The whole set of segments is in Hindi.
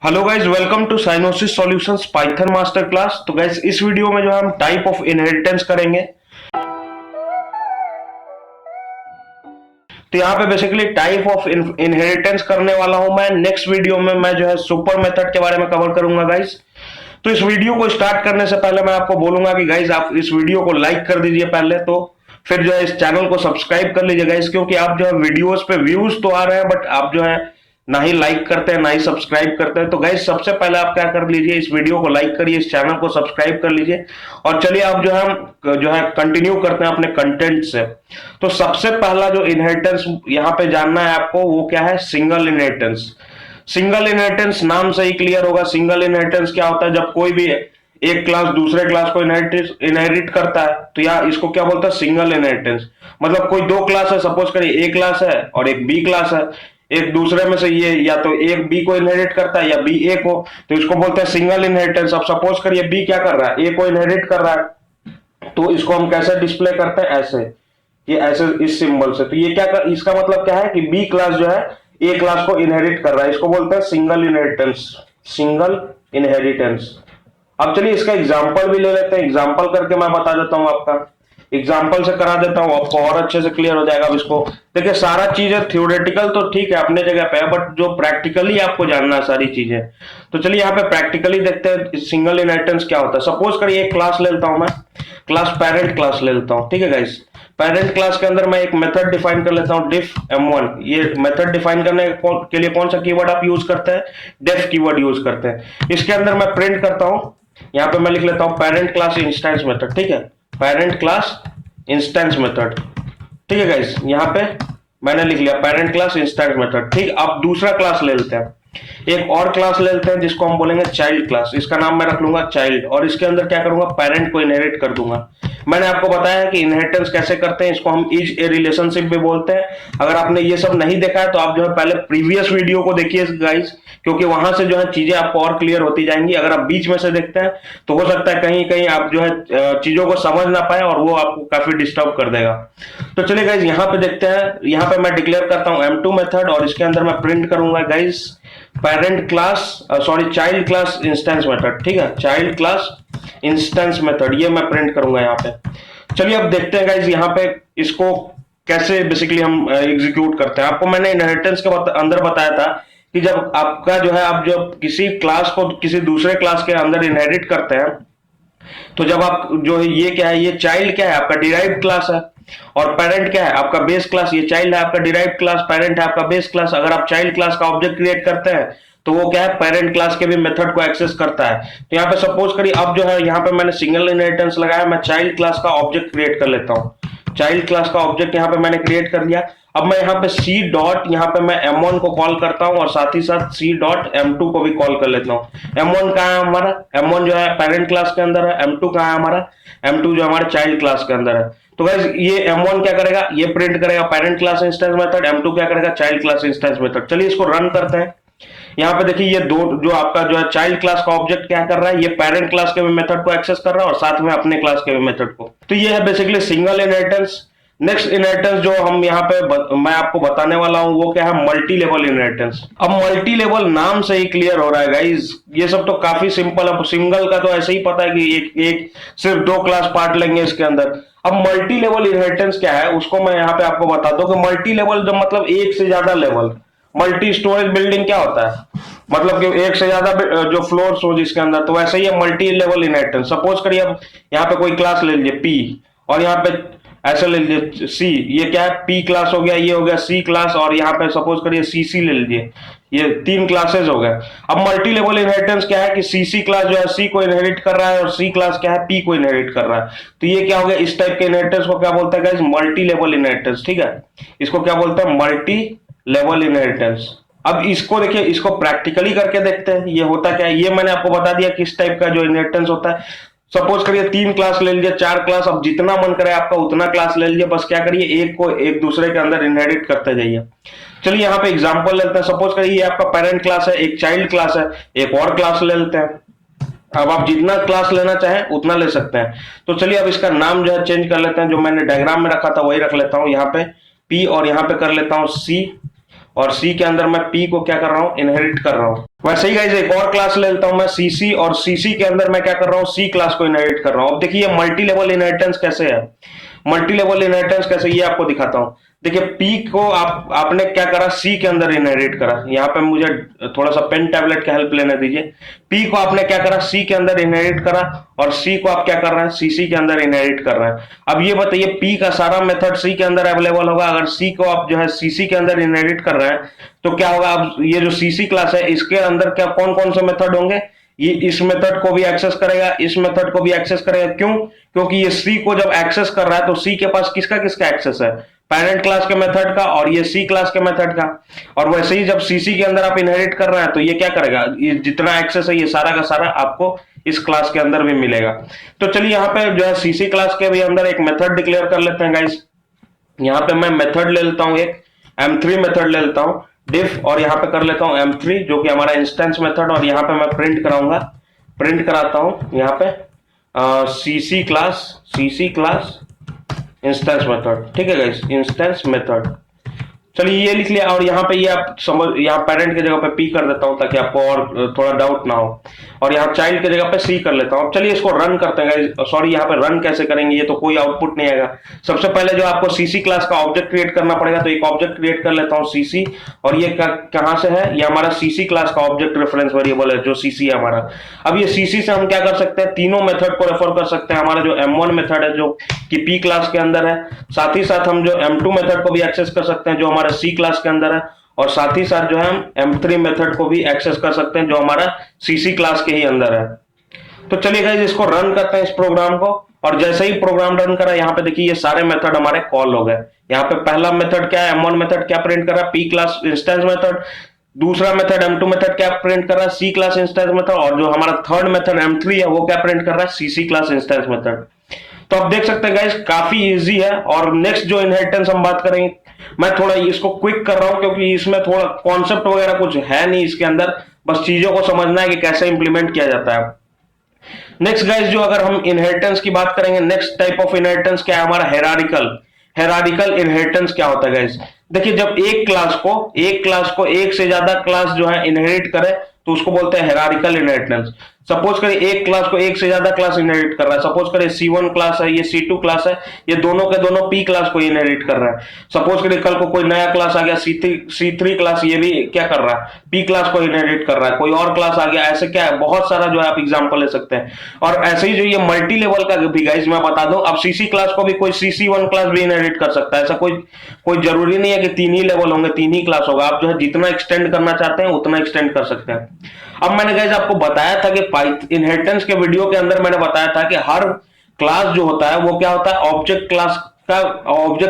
Hello guys, welcome to Cynosis solutions Python master class. तो गाइज इस वीडियो में जो है हम टाइप ऑफ इनहेरिटेंस करेंगे। तो यहाँ पे बेसिकली टाइप ऑफ इनहेरिटेंस करने वाला हूं मैं। नेक्स्ट वीडियो में मैं जो है सुपर मेथड के बारे में कवर करूंगा गाइज। तो इस वीडियो को स्टार्ट करने से पहले मैं आपको बोलूंगा कि गाइज आप इस वीडियो को लाइक कर दीजिए पहले, तो फिर जो है इस चैनल को सब्सक्राइब कर लीजिए गाइज, क्योंकि आप जो है वीडियोस पे व्यूज तो आ रहे हैं बट आप जो है ना ही लाइक करते हैं ना ही सब्सक्राइब करते हैं। तो गाइज सबसे पहले आप क्या कर लीजिए, इस वीडियो को लाइक करिए, इस चैनल को सब्सक्राइब कर लीजिए। और चलिए आप जो है कंटिन्यू करते हैं अपने कंटेंट से। तो सबसे पहला जो इनहेरिटेंस यहाँ पे जानना है आपको वो क्या है, सिंगल इनहेरिटेंस। सिंगल इनहेरिटेंस नाम से ही क्लियर होगा। सिंगल इनहेरिटेंस क्या होता है, जब कोई भी एक क्लास दूसरे क्लास को इनहेरिट करता है तो या इसको क्या बोलता है, सिंगल इनहेरिटेंस। मतलब कोई दो क्लास है, सपोज करिए ए क्लास है और एक बी क्लास है, एक दूसरे में से ये या तो एक बी को इनहेरिट करता है या बी ए को, तो इसको बोलते हैं सिंगल इनहेरिटेंस। अब सपोज करिए बी क्या कर रहा है, ए को इनहेरिट कर रहा है, तो इसको हम कैसे डिस्प्ले करते हैं, ऐसे, ये ऐसे इस सिंबल से। तो ये क्या इसका मतलब क्या है कि बी क्लास जो है ए क्लास को इनहेरिट कर रहा है, इसको बोलते हैं सिंगल इनहेरिटेंस। Single inheritance. अब चलिए इसका एग्जांपल भी ले लेते हैं। एग्जांपल करके मैं बता देता हूं, आपका एग्जांपल से करा देता हूं, आपको और अच्छे से क्लियर हो जाएगा। अब इसको देखिए, सारा चीजें थ्योरेटिकल तो ठीक है अपने जगह पे है, बट जो प्रैक्टिकली आपको जानना है सारी चीजें, तो चलिए यहाँ पे प्रैक्टिकली देखते हैं सिंगल इनहेरिटेंस क्या होता है। सपोज करिए एक क्लास ले लेता हूं मैं, क्लास पेरेंट क्लास ले लेता हूं, ठीक है गाइस। पेरेंट क्लास के अंदर मैं एक मेथड डिफाइन कर लेता हूं, डिफ m1। ये मेथड डिफाइन करने के लिए कौन सा कीवर्ड आप यूज करते हैं, डेफ कीवर्ड यूज करते हैं। इसके अंदर मैं प्रिंट करता हूं, यहाँ पे मैं लिख लेता हूं पेरेंट क्लास इंस्टेंस मेथड, ठीक है, पेरेंट क्लास इंस्टेंस मेथड, ठीक है गाइस। यहाँ पे मैंने लिख लिया पेरेंट क्लास इंस्टेंस मेथड, ठीक। अब दूसरा क्लास ले लेते हैं, एक और क्लास ले लेते हैं जिसको हम बोलेंगे चाइल्ड क्लास। इसका नाम मैं रख लूंगा चाइल्ड, और इसके अंदर क्या करूंगा, पेरेंट को इनहेरिट कर दूंगा। मैंने आपको बताया है कि इनहेरिटेंस कैसे करते हैं, इसको हम इज ए रिलेशनशिप भी बोलते हैं। अगर आपने ये सब नहीं देखा है तो आप जो है पहले प्रीवियस वीडियो को देखिए गाइस, क्योंकि वहां से जो है चीजें आपको और क्लियर होती जाएंगी। अगर आप बीच में से देखते हैं तो हो सकता है कहीं कहीं आप जो है चीजों को समझ ना पाए और वो आपको काफी डिस्टर्ब कर देगा। तो चलिए गाइस यहाँ पे देखते हैं, यहाँ पे मैं डिक्लेयर करता हूँ m2 मेथड, और इसके अंदर मैं प्रिंट करूंगा guys parent class child class instance method, ठीक है, चाइल्ड क्लास इंस्टेंस मेथड, ये मैं प्रिंट करूंगा यहाँ पे। चलिए अब देखते हैं गाइस यहाँ पे इसको कैसे बेसिकली हम एग्जीक्यूट करते हैं। आपको मैंने इनहेरिटेंस के अंदर बताया था कि जब आपका जो है आप जब किसी क्लास को किसी दूसरे क्लास के अंदर इनहेरिट करते हैं, तो जब आप जो है ये क्या है, ये चाइल्ड क्या है, आपका डिराइव्ड क्लास है, और पेरेंट क्या है, आपका बेस क्लास। ये चाइल्ड है आपका डिराइव्ड क्लास, पेरेंट है आपका बेस क्लास। अगर आप चाइल्ड क्लास का ऑब्जेक्ट क्रिएट करते हैं तो वो क्या है, पेरेंट क्लास के भी मेथड को एक्सेस करता है। तो यहाँ पे सपोज करिए अब जो है यहाँ पे मैंने सिंगल इनहेरिटेंस लगाया, मैं चाइल्ड क्लास का ऑब्जेक्ट क्रिएट कर लेता हूँ। चाइल्ड क्लास का ऑब्जेक्ट यहाँ पे मैंने क्रिएट कर लिया। अब मैं यहाँ पे सी डॉट यहाँ पे मैं m1 को कॉल करता हूँ और साथ ही साथ सी डॉट m2 को भी कॉल कर लेता हूँ। m1 कहाँ है हमारा, m1 जो है पेरेंट क्लास के अंदर है, m2 कहाँ है हमारा, m2 जो हमारे चाइल्ड क्लास के अंदर है। तो गाइस ये m1 क्या करेगा, ये प्रिंट करेगा parent class instance method, m2 क्या करेगा, चाइल्ड क्लास इंस्टेंस मेथड। चलिए इसको रन करते हैं। यहाँ पे देखिए ये दो जो आपका जो है चाइल्ड क्लास का ऑब्जेक्ट क्या कर रहा है, ये पेरेंट क्लास के भी मेथड को एक्सेस कर रहा है और साथ में अपने क्लास के भी मेथड को। तो ये है basically single inheritance. Next inheritance जो हम यहाँ पे मैं आपको बताने वाला हूँ वो क्या है, मल्टी लेवल इनहेरिटेंस। अब मल्टी लेवल नाम से ही क्लियर हो रहा है गाइज, ये सब तो काफी सिंपल है। सिंगल का तो ऐसे ही पता है कि एक सिर्फ दो क्लास पार्ट लेंगे इसके अंदर। अब मल्टी लेवल इनहेरिटेंस क्या है उसको मैं यहाँ पे आपको बता दूं कि मल्टी लेवल जब मतलब एक से ज्यादा लेवल, मल्टी स्टोरेज बिल्डिंग क्या होता है, मतलब कि एक से ज्यादा जो फ्लोर्स हो जिसके अंदर, तो वैसे ही है मल्टी लेवल इनहेरिटेंस। सपोज करिए अब यहाँ पे कोई क्लास ले लीजिए पी, और यहाँ पे ऐसा ले लीजिए सी, ये क्या है, पी क्लास हो गया, ये हो गया सी क्लास, और यहाँ पे सपोज करिए सी ले लीजिए, ये तीन क्लासेस हो गए। अब मल्टी लेवल इनहेरिटेंस क्या है कि सी क्लास जो है सी को इनहेरिट कर रहा है और सी क्लास क्या है, पी को इनहेरिट कर रहा है। तो ये क्या हो गया, इस टाइप के इनहेरिटेंस को क्या बोलते हैं गाइस, मल्टी लेवल इनहेरिटेंस, ठीक है। इसको क्या बोलते हैं, मल्टी लेवल इनहेरिटेंस। अब इसको देखिए, इसको प्रैक्टिकली करके देखते हैं ये होता क्या है। ये मैंने आपको बता दिया किस टाइप का जो इनहेरिटेंस होता है। सपोज करिए तीन क्लास ले लीजिए, चार क्लास, अब जितना मन करे आपका उतना क्लास ले लीजिए, बस क्या करिए एक को एक दूसरे के अंदर इनहेरिट करते जाइए। चलिए यहाँ पे एग्जांपल लेते हैं। सपोज करिए ये आपका पेरेंट क्लास है, एक चाइल्ड क्लास है, एक और क्लास ले लेते हैं। अब आप जितना क्लास लेना चाहें उतना ले सकते हैं। तो चलिए अब इसका नाम जो है चेंज कर लेते हैं, जो मैंने डायग्राम में रखा था वही रख लेता हूं यहाँ पे, पी, और यहाँ पे कर लेता हूं सी, और सी के अंदर मैं पी को क्या कर रहा हूं, इनहेरिट कर रहा हूं। वैसे ही गाइस एक और क्लास ले लेता हूं मैं सीसी, और सीसी के अंदर मैं क्या कर रहा हूं, सी क्लास को इनहेरिट कर रहा हूं। अब देखिए मल्टी लेवल इनहेरिटेंस कैसे है, मल्टी लेवल इनहेरिटेंस कैसे, ये आपको दिखाता हूं। देखिए पी को आपने क्या करा, सी के अंदर इनहेरिट करा। यहाँ पे मुझे थोड़ा सा पेन टैबलेट का हेल्प लेने दीजिए। पी को आपने क्या करा, सी के अंदर इनहेरिट करा, और सी को आप क्या कर रहे हैं, सीसी के अंदर इनहेरिट कर रहे हैं। अब ये बताइए पी का सारा मेथड सी के अंदर अवेलेबल होगा, अगर सी को आप जो है सीसी के अंदर इनहेरिट कर रहे हैं तो क्या होगा, अब ये जो सीसी क्लास है इसके अंदर क्या कौन कौन से मेथड होंगे, ये इस मेथड को भी एक्सेस करेगा, इस मेथड को भी एक्सेस करेगा। क्यों, क्योंकि ये सी को जब एक्सेस कर रहा है तो सी के पास किसका किसका एक्सेस है, पेरेंट क्लास के मेथड का और ये सी क्लास के मेथड का। और वैसे ही जब सीसी के अंदर आप इनहेरिट कर रहे हैं तो ये क्या करेगा, ये जितना एक्सेस है ये सारा का सारा आपको इस क्लास के अंदर भी मिलेगा। तो चलिए यहाँ पे जो है सीसी क्लास के भी अंदर एक मेथड डिक्लेयर कर लेते हैं गाइस। यहाँ पे मैं मेथड ले लेता हूँ, एक m3 मेथड ले लेता हूँ डिफ, और यहाँ पे कर लेता हूँ m3 जो कि हमारा इंस्टेंस मेथड, और यहाँ पे मैं प्रिंट कराऊंगा, प्रिंट कराता हूँ यहाँ पे सीसी क्लास इंस्टेंस मेथड। ठीक है गाइस, इंस्टेंस मेथड। चलिए ये लिख लिया, और यहाँ पे ये आप समझ, यहाँ पेरेंट की जगह पे पी कर देता हूँ ताकि आपको और थोड़ा डाउट ना हो, और यहाँ चाइल्ड की जगह पे सी कर लेता हूँ। चलिए इसको रन करते हैं। सॉरी, यहाँ पे रन कैसे करेंगे, ये तो कोई आउटपुट नहीं आएगा। सबसे पहले जो आपको सीसी क्लास का ऑब्जेक्ट क्रिएट करना पड़ेगा, तो एक ऑब्जेक्ट क्रिएट कर लेता हूँ सीसी, और ये कहाँ से है, ये हमारा सीसी क्लास का ऑब्जेक्ट रेफरेंस वेरिएबल है जो सीसी है हमारा। अब ये सीसी से हम क्या कर सकते हैं, तीनों मेथड को रेफर कर सकते हैं। हमारा जो m1 मेथड है जो कि पी क्लास के अंदर है, साथ ही साथ हम जो m2 मेथड को भी एक्सेस कर सकते हैं जो हमारे सी क्लास के अंदर है, और साथ ही साथ जो है हम m3 मेथड को भी एक्सेस कर सकते हैं जो हमारा सीसी क्लास के ही अंदर है। तो चलिए गाइस इसको रन करते हैं इस प्रोग्राम को, और जैसे ही प्रोग्राम रन करा यहाँ पे देखिए ये सारे मेथड हमारे कॉल हो गए। यहाँ पे पहला मेथड क्या है, m1 मेथड क्या प्रिंट कर रहा है, पी क्लास इंस्टेंस मेथड। दूसरा मेथड m2 मेथड क्या प्रिंट कर रहा है, सी क्लास इंस्टेंस मेथड। और जो हमारा थर्ड मेथड m3 है वो क्या प्रिंट कर रहा है, सीसी क्लास इंस्टेंस मेथड। तो आप देख सकते हैं गाइस काफी इजी है। और नेक्स्ट जो इनहेरिटेंस हम बात करेंगे, मैं थोड़ा इसको क्विक कर रहा हूं क्योंकि इसमें थोड़ा कॉन्सेप्ट वगैरह कुछ है नहीं इसके अंदर, बस चीजों को समझना है कि कैसे इंप्लीमेंट किया जाता है। नेक्स्ट गाइस जो अगर हम इनहेरिटेंस की बात करेंगे, नेक्स्ट टाइप ऑफ इनहेरिटेंस क्या है हमारा, हेरारिकल इनहेरिटेंस क्या होता है गाइस। देखिए जब एक क्लास को एक से ज्यादा क्लास जो है इनहेरिट करे तो उसको बोलते हैं हेरारिकल इनहेरिटेंस। सपोज करिए एक क्लास को एक से ज्यादा क्लास इनहेरिट कर रहा है, सपोज करिए C1 क्लास है, ये C2 क्लास है, ये दोनों के दोनों P क्लास को इनहेरिट कर रहा है। सपोज करिए कल को कोई नया क्लास आ गया C3 क्लास, ये भी क्या कर रहा है, P क्लास को इनहेरिट कर रहा है। कोई और क्लास आ गया, ऐसे क्या है बहुत सारा जो है आप एग्जांपल ले सकते हैं। और ऐसे ही जो ये मल्टी लेवल का भी गाइस मैं बता दूं, अब CC क्लास को भी कोई CC1 क्लास भी इनहेरिट कर सकता है। ऐसा कोई जरूरी नहीं है कि 3 ही लेवल होंगे, 3 ही क्लास होगा। आप जो है जितना एक्सटेंड करना चाहते हैं उतना एक्सटेंड कर सकते हैं। अब मैंने गाइस आपको बताया था कि इनहेरिटेंस के वीडियो के अंदर मैंने बताया था कि हर क्लास जो होता है वो क्या होता है, ऑब्जेक्ट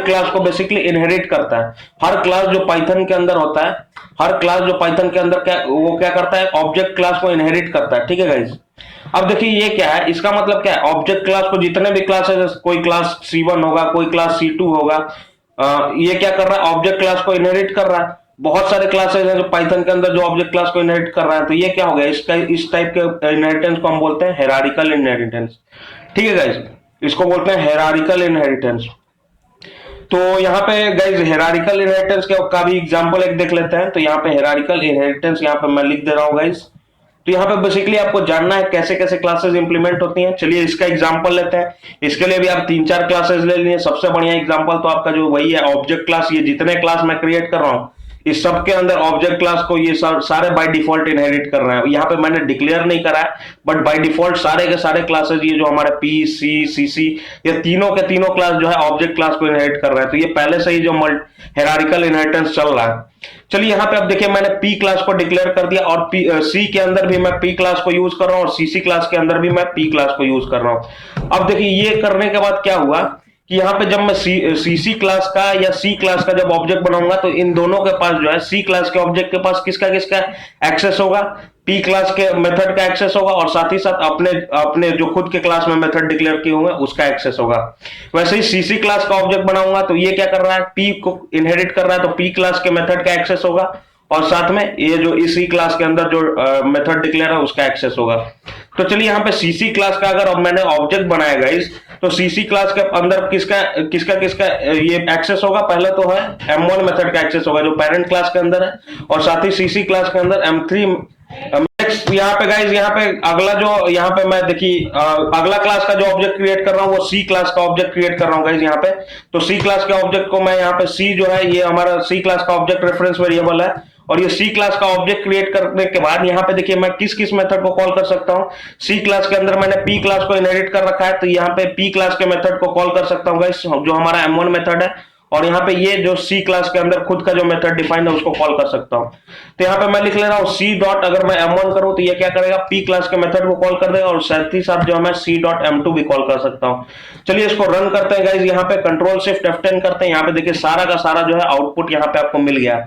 क्लास को बेसिकली इनहेरिट करता है। हर क्लास जो पाइथन के अंदर होता है, वो क्या करता है, ऑब्जेक्ट क्लास को इनहेरिट करता है। ठीक है गाइस, अब देखिए ये क्या है, इसका मतलब क्या है, ऑब्जेक्ट क्लास को जितने भी क्लास है, कोई क्लास C1 होगा, कोई क्लास C2 होगा, ये क्या कर रहा है, ऑब्जेक्ट क्लास को इनहेरिट कर रहा है। बहुत सारे क्लासेस हैं जो पाइथन के अंदर जो ऑब्जेक्ट क्लास को इनहेरिट कर रहा है, तो ये क्या हो गया, इस टाइप के इनहेरिटेंस को हम बोलते हैं हेरारिकल इनहेरिटेंस। ठीक है गाइस, इसको बोलते हैं हेरारिकल इनहेरिटेंस। तो यहाँ पे गाइस हेरारिकल इनहेरिटेंस का भी एग्जांपल एक देख लेते हैं। तो यहाँ पे हेरारिकल इनहेरिटेंस यहाँ पे मैं लिख दे रहा हूँ गाइस। तो यहाँ पे बेसिकली आपको जानना है कैसे कैसे क्लासेस इंप्लीमेंट होती हैं। चलिए इसका एग्जांपल लेते हैं। इसके लिए भी आप 3-4 क्लासेस ले लिए। सबसे बढ़िया एग्जांपल तो आपका जो वही है ऑब्जेक्ट क्लास। ये जितने क्लास मैं क्रिएट कर रहा हूँ इस सब के अंदर ऑब्जेक्ट क्लास को ये सारे बाय डिफॉल्ट इनहेरिट कर रहे हैं। यहाँ पे मैंने डिक्लेयर नहीं करा है, बट बाय डिफॉल्ट सारे के सारे क्लासेस ये जो हमारे P, C, CC ये तीनों के तीनों क्लास जो है ऑब्जेक्ट क्लास को इनहेरिट कर रहे हैं। तो ये पहले से ही जो हेरारिकल इनहेरिटेंस चल रहा है। चलिए यहाँ पे अब देखिए मैंने P क्लास को डिक्लेयर कर दिया और C के अंदर भी मैं P क्लास को यूज कर रहा हूँ और CC क्लास के अंदर भी मैं P क्लास को यूज कर रहा हूँ। अब देखिए ये करने के बाद क्या हुआ कि यहाँ पे जब मैं CC क्लास का या C क्लास का जब ऑब्जेक्ट बनाऊंगा तो इन दोनों के पास जो है C क्लास के ऑब्जेक्ट के पास किसका किसका एक्सेस होगा, P क्लास के मेथड का एक्सेस होगा और साथ ही साथ अपने जो खुद के क्लास में मेथड डिक्लेयर किए होंगे उसका एक्सेस होगा। वैसे ही CC क्लास का ऑब्जेक्ट बनाऊंगा तो ये क्या कर रहा है, P को इनहेरिट कर रहा है, तो P क्लास के मेथड का एक्सेस होगा और साथ में ये जो इसी क्लास के अंदर जो मेथड डिक्लेयर है उसका एक्सेस होगा। तो चलिए यहाँ पे CC क्लास का अगर अब मैंने ऑब्जेक्ट बनाया गाइस तो सीसी क्लास के अंदर किसका किसका किसका ये एक्सेस होगा? पहले तो है M1 मेथड का एक्सेस होगा जो पेरेंट क्लास के अंदर है, और साथ ही सीसी क्लास के अंदर M3। नेक्स्ट यहाँ पे गाइज, यहाँ पे अगला जो यहाँ पे मैं देखिए अगला क्लास का जो ऑब्जेक्ट क्रिएट कर रहा हूँ वो सी क्लास का ऑब्जेक्ट क्रिएट कर रहा हूँ गाइज यहाँ पे। तो सी क्लास के ऑब्जेक्ट को मैं यहाँ पे सी जो है ये हमारा सी क्लास का ऑब्जेक्ट रेफरेंस वेरिएबल है, और ये सी क्लास का ऑब्जेक्ट क्रिएट करने के बाद यहाँ पे देखिए मैं किस किस मेथड को कॉल कर सकता हूँ। सी क्लास के अंदर मैंने पी क्लास को इनहेरिट कर रखा है, तो यहाँ पे पी क्लास के मेथड को कॉल कर सकता हूँ गाइस, जो हमारा M1 मेथड है, और यहाँ पे ये जो सी क्लास के अंदर खुद का जो मेथड डिफाइंड है उसको कॉल कर सकता हूँ। तो यहाँ पे मैं लिख ले रहा हूँ सी डॉट, अगर मैं M1 करूँ तो ये क्या करेगा? पी क्लास के मेथड को कॉल कर देगा, और साथ ही साथ जो है मैं सी डॉट M2 भी कॉल कर सकता हूँ। चलिए इसको रन करते हैं गाइज, यहाँ पे कंट्रोल शिफ्ट F10 करते हैं। यहाँ पे देखिए सारा का सारा जो है आउटपुट यहाँ पे आपको मिल गया।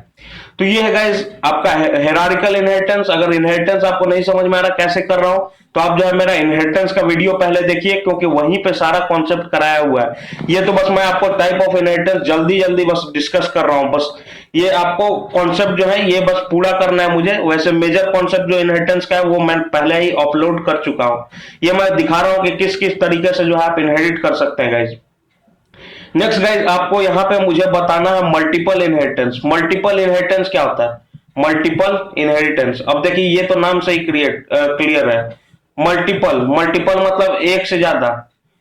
तो ये है गाइज आपका हायरार्किकल इनहेरिटेंस। अगर इनहेरिटेंस आपको नहीं समझ में आ रहा कैसे कर रहा हूं, तो आप जो है मेरा इनहेरिटेंस का वीडियो पहले देखिए, क्योंकि वहीं पे सारा कॉन्सेप्ट कराया हुआ है। ये तो बस मैं आपको टाइप ऑफ इनहेरिटेंस जल्दी जल्दी बस डिस्कस कर रहा हूं, बस ये आपको कॉन्सेप्ट जो है ये बस पूरा करना है मुझे। वैसे मेजर कॉन्सेप्ट जो इनहेरिटेंस का है वो मैं पहले ही अपलोड कर चुका हूं। ये मैं दिखा रहा हूं कि किस किस तरीके से जो है आप इनहेरिट कर सकते हैं गाइज। नेक्स्ट गाइज आपको यहाँ पे मुझे बताना है मल्टीपल इनहेरिटेंस। मल्टीपल इनहेरिटेंस क्या होता है? मल्टीपल इनहेरिटेंस, अब देखिए ये तो नाम से ही क्लियर है। मल्टीपल, मल्टीपल मतलब एक से ज्यादा,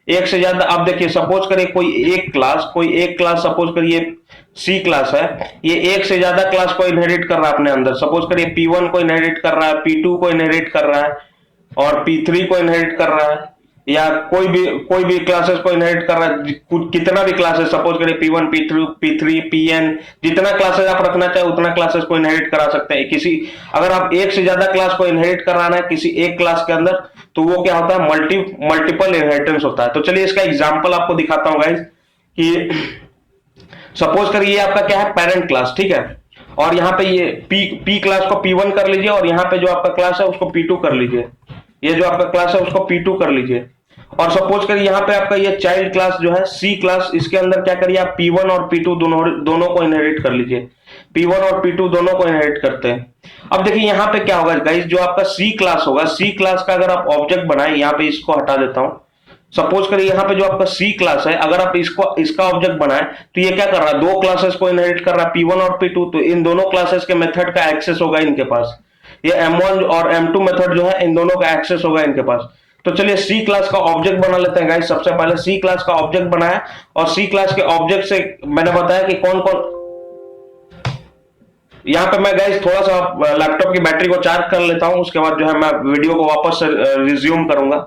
एक से ज्यादा। अब देखिए सपोज करिए कोई एक क्लास सपोज करिए सी क्लास है, ये एक से ज्यादा क्लास को इनहेरिट कर रहा है अपने अंदर। सपोज करिए P1 को इनहेरिट कर रहा है, P2 को इनहेरिट कर रहा है, और P3 को इनहेरिट कर रहा है, या कोई भी क्लासेस को इनहेरिट कर रहा है, कितना भी क्लासेस सपोज करिए P1 P3 Pn, जितना क्लासेस आप रखना चाहे उतना क्लासेस को इनहेरिट करा सकते हैं। अगर आप एक से ज्यादा क्लास को इनहेरिट कराना है किसी एक क्लास के अंदर, तो वो क्या होता है? मल्टीपल इनहेरिटेंस होता है। तो चलिए इसका एग्जांपल आपको दिखाता हूं गाइस, कि सपोज करिए आपका क्या है? पेरेंट क्लास, ठीक है, और यहाँ पे ये पी क्लास को P1 कर लीजिए, और यहाँ पे जो आपका क्लास है उसको P2 कर लीजिए। ये जो आपका क्लास है उसको P2 कर लीजिए, और सपोज करिए यहाँ पे आपका ये चाइल्ड क्लास जो है सी क्लास, इसके अंदर क्या करिए आप P1 और P2 दोनों को इनहेरिट कर लीजिए। P1 और P2 दोनों को इनहेरिट करते हैं। अब देखिए यहाँ पे क्या होगा गाइस, जो आपका सी क्लास होगा, सी क्लास का अगर आप ऑब्जेक्ट बनाए, यहाँ पे इसको हटा देता हूं। सपोज करिए यहाँ पे जो आपका सी क्लास है, अगर आप इसका ऑब्जेक्ट बनाए, तो ये क्या कर रहा है? दो क्लासेस को इनहेरिट कर रहा है, P1 और P2। तो इन दोनों क्लासेस के मेथड का एक्सेस होगा इनके पास। ये M1 और M2 मेथड जो है इन दोनों का एक्सेस होगा इनके पास। तो चलिए सी क्लास का ऑब्जेक्ट बना लेते हैं गाइस। सबसे पहले सी क्लास का ऑब्जेक्ट बनाया, और सी क्लास के ऑब्जेक्ट से मैंने बताया कि कौन कौन। यहाँ पे मैं गाइस थोड़ा सा लैपटॉप की बैटरी को चार्ज कर लेता हूं, उसके बाद जो है मैं वीडियो को वापस से रिज्यूम करूंगा।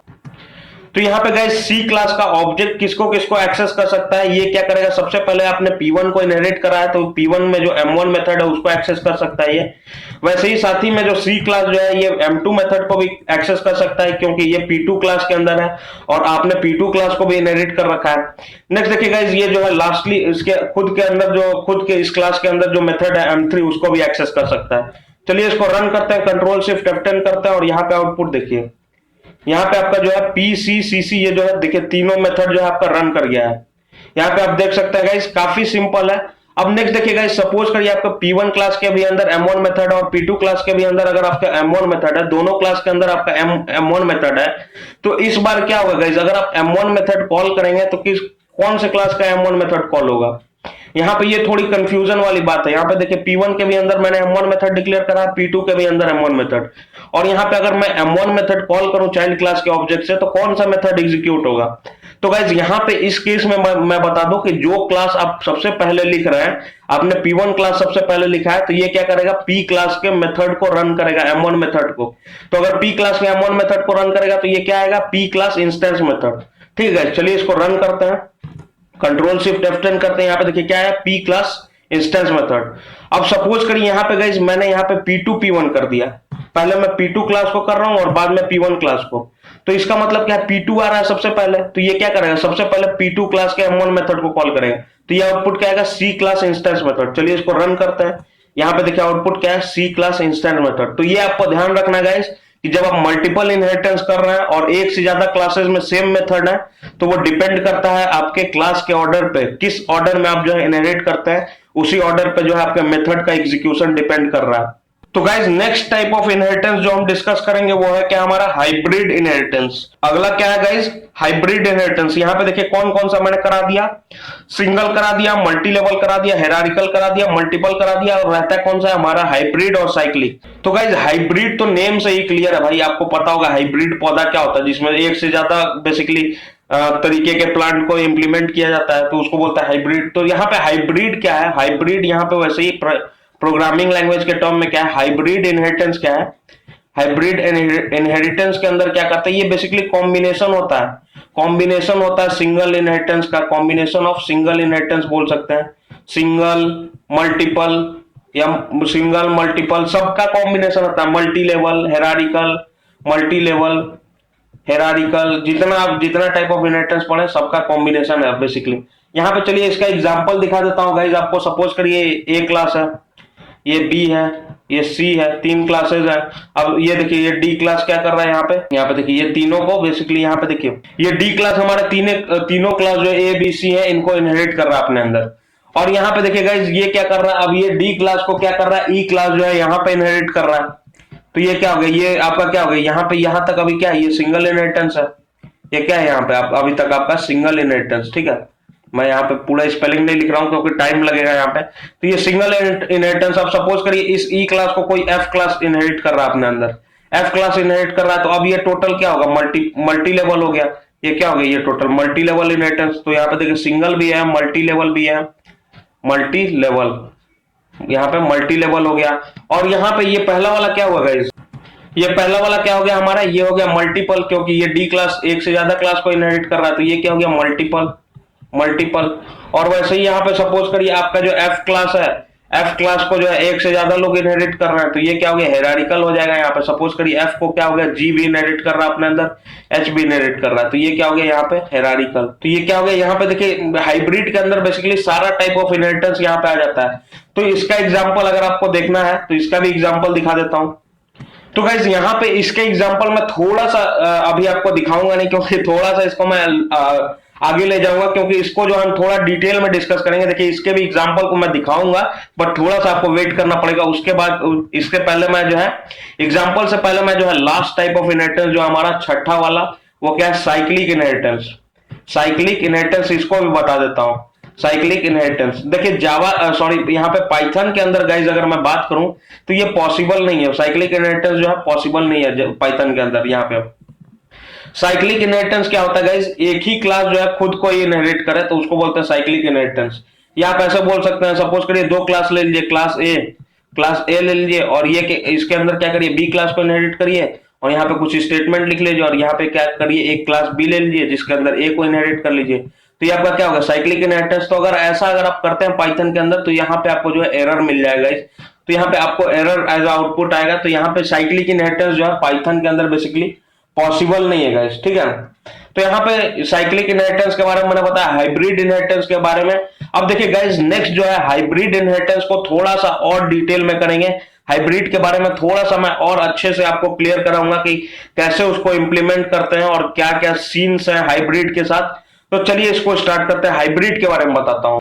तो यहाँ पे गाइस सी क्लास का ऑब्जेक्ट किसको किसको एक्सेस कर सकता है? ये क्या करेगा? सबसे पहले आपने P1 को इनहेरिट करा है, तो P1 में जो M1 मेथड है उसको एक्सेस कर सकता है ये। वैसे ही साथ ही में जो सी क्लास जो है ये M2 मेथड को भी एक्सेस कर सकता है, क्योंकि ये P2 क्लास के अंदर है, और आपने P2 क्लास को भी इनहेरिट कर रखा है। नेक्स्ट देखिए गाइस, ये जो है लास्टली इसके खुद के अंदर जो खुद के इस क्लास के अंदर जो मेथड है M3 उसको भी एक्सेस कर सकता है। चलिए इसको रन करते हैं, कंट्रोल शिफ्ट F10 करते हैं, और यहाँ पे आउटपुट देखिए, यहाँ पे आपका जो है PCCC ये जो है देखिए तीनों मेथड जो है आपका रन कर गया है। यहाँ पे आप देख सकते हैं गाइस, काफी सिंपल है। अब नेक्स्ट देखिए गाइस, सपोज करिए आपका P1 क्लास के भी अंदर M1 मेथड और P2 क्लास के भी अंदर अगर आपका M1 मेथड है, दोनों क्लास के अंदर आपका M1 मेथड है, तो इस बार क्या होगा गाइस? अगर आप M1 मेथड कॉल करेंगे तो कौन से क्लास का M1 मेथड कॉल होगा? यहाँ पे ये थोड़ी कंफ्यूजन वाली बात है। यहाँ पे देखिए P1 के भी अंदर मैंने M1 मेथड डिक्लेयर करा, P2 के भी अंदर M1 मेथड, और यहाँ पे अगर मैं M1 मेथड कॉल करूं चाइल्ड क्लास के ऑब्जेक्ट से, तो कौन सा मेथड एग्जीक्यूट होगा? तो गाइज यहाँ पे इस केस में मैं बता दूं कि जो क्लास आप सबसे पहले लिख रहे हैं, आपने P1 क्लास सबसे पहले लिखा है, तो ये क्या करेगा? P क्लास के मेथड को रन करेगा, M1 मेथड को। तो अगर P क्लास के M1 मेथड को रन करेगा तो ये क्या आएगा? P class instance method. ठीक है, चलिए इसको रन करते हैं, कंट्रोल शिफ्ट F10 करते हैं। यहाँ पे देखिए क्या है? P class instance method. अब सपोज करिए यहाँ पे गाइस मैंने यहाँ पे P2 P1 कर दिया, पहले मैं P2 क्लास को कर रहा हूं और बाद में P1 क्लास को। तो इसका मतलब क्या है? P2 आ रहा है सबसे पहले, तो ये क्या करेगा? सबसे पहले P2 क्लास के M1 मेथड को कॉल करेगा, तो ये आउटपुट क्या आएगा? C class instance method. चलिए इसको रन करते हैं। यहाँ पे देखिए आउटपुट क्या है? C class instance method. तो ये आपको ध्यान रखना गाइस कि जब आप मल्टीपल इनहेरिटेंस कर रहे हैं और एक से ज्यादा क्लासेस में सेम मेथड है, तो वो डिपेंड करता है आपके क्लास के ऑर्डर पे, किस ऑर्डर में आप जो है इनहेरिट करते हैं, उसी ऑर्डर पे जो है आपके मेथड का एग्जीक्यूशन डिपेंड कर रहा है। तो guys next type of inheritance जो हम डिस्कस करेंगे वो है क्या, हमारा हाइब्रिड इनहेरिटेंस। अगला क्या है गाइज, हाइब्रिड इनहेरिटेंस। यहां पे देखिए कौन कौन सा मैंने करा दिया, सिंगल करा दिया, मल्टी लेवल करा दिया, हेरारिकल करा दिया, मल्टीपल करा दिया, और रहता है कौन सा है हमारा हाइब्रिड और साइक्लिक। तो गाइज हाइब्रिड तो नेम से ही क्लियर है भाई, आपको पता होगा हाइब्रिड पौधा क्या होता है, जिसमें एक से ज्यादा बेसिकली तरीके के प्लांट को इंप्लीमेंट किया जाता है, तो उसको बोलता है हाइब्रिड। तो यहाँ पे हाइब्रिड क्या है, हाइब्रिड यहाँ पे वैसे ही प्रोग्रामिंग लैंग्वेज के टर्म में क्या है, हाइब्रिड इनहेरिटेंस क्या है, हाइब्रिड इनहेरिटेंस के अंदर क्या करते हैं, ये बेसिकली कॉम्बिनेशन होता है, कॉम्बिनेशन होता है सिंगल इनहेरिटेंस का, कॉम्बिनेशन ऑफ सिंगल इनहेरिटेंस बोल सकते हैं, सिंगल मल्टीपल या सिंगल मल्टीपल सबका कॉम्बिनेशन होता है, multi level hierarchical, multi level hierarchical, जितना टाइप ऑफ इनहेरिटेंस पढ़े सबका कॉम्बिनेशन है बेसिकली। यहाँ पे चलिए इसका एग्जांपल दिखा देता हूँ गाइज आपको। सपोज करिए ए क्लास है, ये बी है, ये सी है, तीन क्लासेस है। अब ये देखिए ये डी क्लास क्या कर रहा है, यहाँ पे देखिए ये तीनों को बेसिकली, यहाँ पे देखिए ये डी क्लास हमारे तीनों क्लास जो ए बी सी है इनको इनहेरिट कर रहा है अपने अंदर। और यहाँ पे देखिए गाइज ये क्या कर रहा है, अब ये डी क्लास को क्या कर रहा है, ई क्लास जो है यहाँ पे इनहेरिट कर रहा है। तो ये क्या हो गया, ये आपका क्या हो गया, यहाँ पे यहाँ तक अभी क्या है, ये सिंगल इनहेरिटेंस है, ये क्या है यहाँ पे अभी तक आपका सिंगल इनहेरिटेंस, ठीक है। मैं यहाँ पे पूरा स्पेलिंग नहीं लिख रहा हूँ क्योंकि टाइम लगेगा यहाँ पे। तो ये सिंगल इनहेरिटेंस। अब सपोज करिए इस ई क्लास को कोई एफ क्लास इनहेरिट कर रहा है अपने अंदर, एफ क्लास इनहेरिट कर रहा है, तो अब ये टोटल क्या होगा, मल्टी लेवल हो गया। ये क्या हो गया, ये टोटल मल्टी लेवल इनहेरिटेंस। तो यहाँ पे देखिए सिंगल भी है, मल्टी लेवल भी है, मल्टी लेवल, यहाँ पे मल्टी लेवल हो गया। और यहाँ पे ये पहला वाला क्या हुआ गाइस, ये पहला वाला क्या हो गया हमारा, ये हो गया मल्टीपल, क्योंकि ये डी क्लास एक से ज्यादा क्लास को इनहेरिट कर रहा है, तो ये क्या हो गया मल्टीपल, मल्टीपल। और वैसे ही यहाँ पे सपोज करिए आपका जो एफ क्लास है, एफ क्लास को जो है एक से ज्यादा लोग इनहेरिट कर रहे हैं, तो ये क्या हो गया हेरारिकल हो जाएगा। यहाँ पे सपोज करिए एफ को क्या हो गया, जी भी इनहेरिट कर रहा है अपने अंदर, एच भी इनहेरिट कर रहा है, तो ये क्या हो गया यहाँ पे हेरारिकल। तो ये क्या हो गया, यहाँ पे देखिए हाइब्रिड के अंदर बेसिकली सारा टाइप ऑफ इनहेरिटेंस यहाँ पे आ जाता है। तो इसका एग्जाम्पल अगर आपको देखना है तो इसका भी एग्जाम्पल दिखा देता हूँ। तो गाइज यहाँ पे इसके एग्जाम्पल में थोड़ा सा अभी आपको दिखाऊंगा नहीं, क्योंकि थोड़ा सा इसको मैं आगे ले जाऊंगा, क्योंकि इसको जो हम थोड़ा डिटेल में डिस्कस करेंगे। देखिए इसके भी एग्जांपल को मैं दिखाऊंगा, बट थोड़ा सा आपको वेट करना पड़ेगा। उसके बाद इसके पहले मैं जो है एग्जांपल से पहले मैं जो है लास्ट टाइप ऑफ इनहेरिटेंस जो हमारा छठा वाला वो क्या है, साइक्लिक इनहेरिटेंस। साइक्लिक इनहेरिटेंस इसको भी बता देता हूं, साइक्लिक इनहेरिटेंस। देखिए जावा सॉरी यहाँ पे पाइथन के अंदर गाइज अगर मैं बात करूं तो ये पॉसिबल नहीं है, साइक्लिक इनहेरिटेंस जो है पॉसिबल नहीं है पाइथन के अंदर। यहाँ पे साइक्लिक इनहेरिटेंस क्या होता है गाइस, एक ही क्लास जो है खुद को ही इनहेरिट करे तो उसको बोलते हैं साइक्लिक इनहेरिटेंस। या आप ऐसे बोल सकते हैं, सपोज करिए दो क्लास ले लीजिए, क्लास ए ले लीजिए, और ये इसके अंदर क्या करिए बी क्लास को इनहेरिट करिए, और यहाँ पे कुछ स्टेटमेंट लिख लीजिए, और यहाँ पे क्या करिए एक क्लास बी ले लीजिए जिसके अंदर ए को इनहेरिट कर लीजिए। तो ये आपका क्या होगा साइक्लिक इनहेरिटेंस। तो अगर ऐसा अगर आप करते हैं पाइथन के अंदर तो यहाँ पे आपको जो है एरर मिल जाएगा। तो यहाँ पे आपको एरर एज आउटपुट आएगा। तो यहाँ पे साइक्लिक इनहेरिटेंस जो है पाइथन के अंदर बेसिकली पॉसिबल नहीं है गाइस, ठीक है। तो यहाँ पे साइक्लिक इनहेरिटेंस के बारे में मैंने बताया, हाइब्रिड इनहेरिटेंस के बारे में। अब देखिए गाइस नेक्स्ट जो है हाइब्रिड इनहेरिटेंस को थोड़ा सा और डिटेल में करेंगे। हाइब्रिड के बारे में थोड़ा सा मैं और अच्छे से आपको क्लियर कराऊंगा कि कैसे उसको इंप्लीमेंट करते हैं और क्या क्या सीन्स हैं हाइब्रिड के साथ। तो चलिए इसको स्टार्ट करते हैं, हाइब्रिड के बारे में बताता हूं।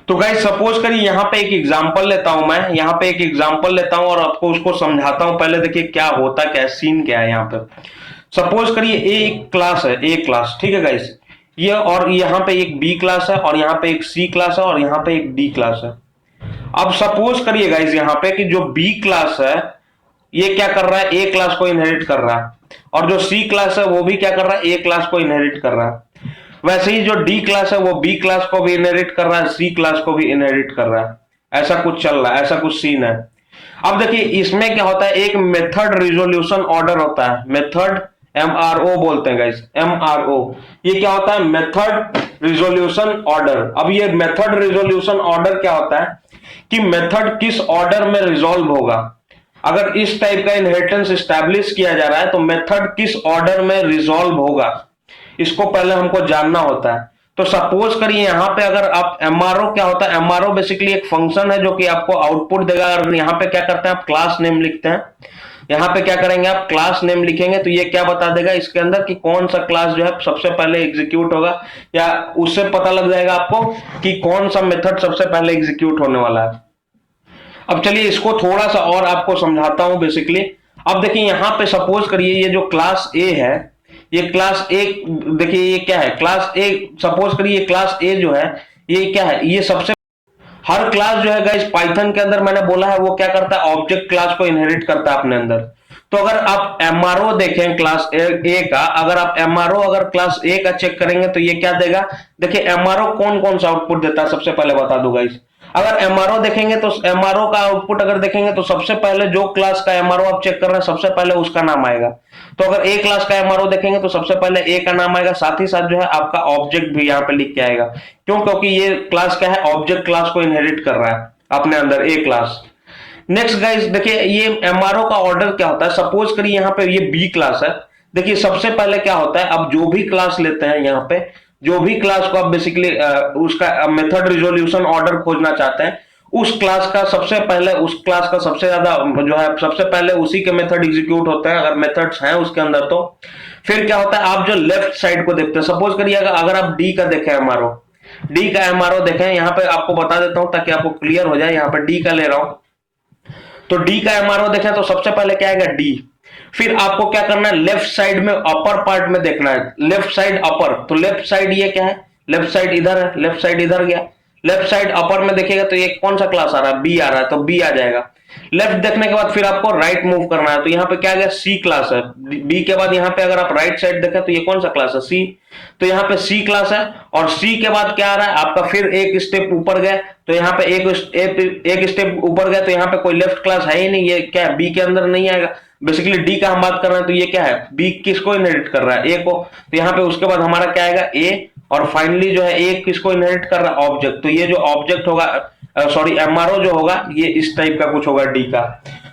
तो गाइस सपोज करिए यहाँ पे एक एग्जांपल लेता हूं, मैं यहाँ पे एक एग्जांपल लेता हूं और आपको उसको समझाता हूं। पहले देखिए क्या होता है, क्या सीन क्या है। यहाँ पे सपोज करिए ए क्लास है, ए क्लास, ठीक है गाइस, ये और यहाँ पे एक बी क्लास है, और यहाँ पे एक सी क्लास है, और यहाँ पे एक डी क्लास है। अब सपोज करिए गाइस यहाँ पे कि जो बी क्लास है ये क्या कर रहा है, ए क्लास को इनहेरिट कर रहा है, और जो सी क्लास है वो भी क्या कर रहा है, ए क्लास को इनहेरिट कर रहा है। वैसे ही जो डी क्लास है वो बी क्लास को भी इनहेरिट कर रहा है, सी क्लास को भी इनहेरिट कर रहा है। ऐसा कुछ चल रहा है, ऐसा कुछ सीन है। अब देखिए इसमें क्या होता है, एक मेथड रिजोल्यूशन ऑर्डर होता है, मेथड MRO बोलते हैं गाइस, MRO। ये क्या होता है, मेथड रिजोल्यूशन ऑर्डर। अब ये मेथड रिजोल्यूशन ऑर्डर क्या होता है कि मेथड किस ऑर्डर में रिजॉल्व होगा। अगर इस टाइप का इनहेरिटेंस एस्टैब्लिश किया जा रहा है तो मेथड किस ऑर्डर में रिजॉल्व होगा, इसको पहले हमको जानना होता है। तो सपोज करिए यहाँ पे अगर आप MRO क्या होता है, MRO बेसिकली एक फंक्शन है जो कि आपको आउटपुट देगा। अगर यहाँ पे क्या करते हैं आप क्लास नेम लिखते हैं, यहाँ पे क्या करेंगे आप क्लास नेम लिखेंगे, तो ये क्या बता देगा इसके अंदर कि कौन सा क्लास जो है सबसे पहले एग्जीक्यूट होगा, या उससे पता लग जाएगा आपको कि कौन सा मेथड सबसे पहले एग्जीक्यूट होने वाला है। अब चलिए इसको थोड़ा सा और आपको समझाता हूं बेसिकली। अब देखिए यहां पे सपोज करिए ये जो क्लास ए है, ये क्लास ए, देखिए ये क्या है क्लास ए, सपोज करिए क्लास ए जो है ये क्या है, ये सबसे हर क्लास जो है गाइस पाइथन के अंदर मैंने बोला है वो क्या करता है, ऑब्जेक्ट क्लास को इनहेरिट करता है अपने अंदर। तो अगर आप एमआरओ देखें क्लास ए का, अगर आप एमआरओ अगर क्लास ए का चेक करेंगे तो ये क्या देगा, देखिए एमआरओ कौन कौन सा आउटपुट देता है सबसे पहले बता दो गाइस। अगर एमआरओ देखेंगे तो एमआरओ का आउटपुट अगर देखेंगे तो सबसे पहले जो क्लास का एमआरओ आप चेक कर रहे हैं सबसे पहले उसका नाम आएगा। तो अगर ए क्लास का एमआरओ देखेंगे तो सबसे पहले ए का नाम आएगा, साथ ही साथ जो है आपका ऑब्जेक्ट भी यहाँ पे लिख के आएगा। क्यों, क्योंकि ये क्लास क्या है, ऑब्जेक्ट क्लास को इनहेरिट कर रहा है अपने अंदर ए क्लास। नेक्स्ट गाइस देखिए ये एमआरओ का ऑर्डर क्या होता है, सपोज करिए यहाँ पे ये बी क्लास है। देखिए सबसे पहले क्या होता है, अब जो भी क्लास लेते हैं यहाँ पे, जो भी क्लास को आप बेसिकली उसका मेथड रिजोल्यूशन ऑर्डर खोजना चाहते हैं, उस क्लास का सबसे पहले, उस क्लास का सबसे ज्यादा जो है सबसे पहले उसी के मेथड एग्जीक्यूट होते हैं अगर मेथड्स हैं उसके अंदर। तो फिर क्या होता है, आप जो लेफ्ट साइड को देखते हैं, सपोज करिए अगर आप डी का देखें एमआरओ, डी का एमआरओ देखें, यहाँ पे आपको बता देता हूं ताकि आपको क्लियर हो जाए। यहाँ पे डी का ले रहा हूं, तो डी का एमआरओ देखें तो सबसे पहले क्या आएगा, डी। फिर आपको क्या करना है, लेफ्ट साइड में अपर पार्ट में देखना है, लेफ्ट साइड अपर। तो लेफ्ट साइड ये क्या है, लेफ्ट साइड इधर है, लेफ्ट साइड इधर गया, लेफ्ट साइड अपर में देखिएगा तो ये कौन सा क्लास आ रहा है, बी आ रहा है, तो बी आ जाएगा। लेफ्ट देखने के बाद फिर आपको राइट मूव करना है, तो यहाँ पे क्या आ गया, सी क्लास है। बी के बाद यहाँ पे अगर आप राइट साइड देखें तो ये कौन सा क्लास है, सी। तो यहाँ पे सी क्लास है, और सी के बाद क्या आ रहा है आपका, फिर एक स्टेप ऊपर गए तो यहाँ पे एक स्टेप ऊपर गए तो यहाँ पे कोई लेफ्ट क्लास है ही नहीं, ये क्या है, बी के अंदर नहीं आएगा। बेसिकली डी का हम बात कर रहे हैं तो ये क्या है, बी किसको इनहेरिट कर रहा है, ए को। तो यहाँ पे उसके बाद हमारा क्या आएगा, ए, और फाइनली जो है ए किसको इनहेरिट कर रहा है, ऑब्जेक्ट। तो ये जो ऑब्जेक्ट होगा, सॉरी एमआरओ जो होगा ये इस टाइप का कुछ होगा डी का।